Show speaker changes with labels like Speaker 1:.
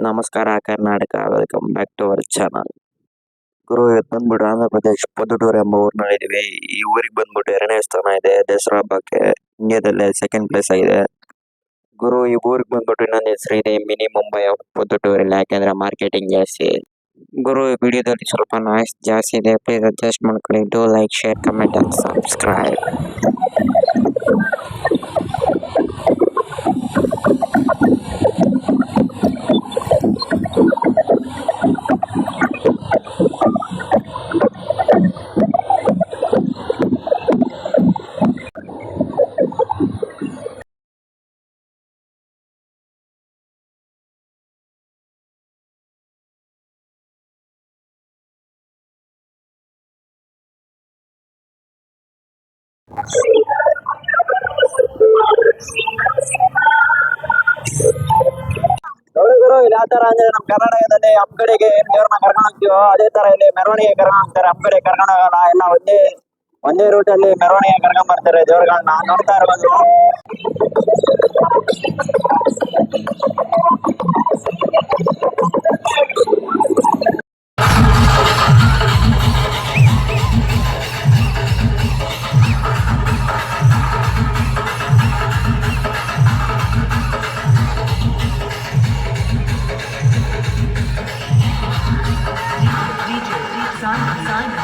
Speaker 1: ನಮಸ್ಕಾರ Karnataka, welcome back to our channel. ಗುರು, ಇವತ್ತು ಬಂದ್ಬಿಟ್ಟು ಆಂಧ್ರ ಪ್ರದೇಶ್ ಪೊದ್ದುಟೂರು ಎಂಬ ಊರಿನಲ್ಲಿದ್ದೀವಿ. ಈ ಊರಿಗೆ ಬಂದ್ಬಿಟ್ಟು 2ನೇ ಸ್ಥಾನ ಇದೆ ದಸರಾ ಹಬ್ಬಕ್ಕೆ. ಇಂಡಿಯಾದಲ್ಲೇ 2nd ಪ್ಲೇಸ್ ಆಗಿದೆ. ಗುರು, ಈ ಊರಿಗೆ ಬಂದ್ಬಿಟ್ಟು ಇನ್ನೊಂದು ಹೆಸರು ಇದೆ, ಮಿನಿ ಮುಂಬೈ ಆಫ್ ಪೊದ್ದುಟೂರಲ್ಲಿ. ಯಾಕೆಂದ್ರೆ ಮಾರ್ಕೆಟಿಂಗ್ ಜಾಸ್ತಿ. ಗುರು, ಈ ವಿಡಿಯೋದಲ್ಲಿ ಸ್ವಲ್ಪ ನಾಯ್ಸ್ ಜಾಸ್ತಿ ಇದೆ, ಪ್ಲೀಸ್ ಅಡ್ಜಸ್ಟ್ ಮಾಡ್ಕೊಳ್ಳಿ. Do like, share, comment and subscribe.
Speaker 2: ನೋಡಿ ಗುರು, ಇಲ್ಲಿ ಯಾವ ತರ ಅಂದ್ರೆ ನಮ್ಮ ಕರ್ನಾಟಕದಲ್ಲಿ ಹಂಪಗಡೆಗೆ ದೇವ್ರನ್ನ ಕರ್ಕೊಂಡು ಹೋಗ್ತೀವೋ ಅದೇ ತರ ಇಲ್ಲಿ ಮೆರವಣಿಗೆ ಕರ್ಕೊಂಡು ಹೋಗ್ತಾರೆ. ಹಂಪಗಡೆ ಕರ್ಕೊಂಡು ಹೋಗಲ್ಲ, ಎಲ್ಲ ಒಂದೇ ರೂಟ್ ಅಲ್ಲಿ ಮೆರವಣಿಗೆ ಕರ್ಕೊಂಡ್ ಬರ್ತಾರೆ ದೇವ್ರಗಳನ್ನ. ನೋಡ್ತಾ ಇರ್ಬೋದು.
Speaker 3: DJ Simon.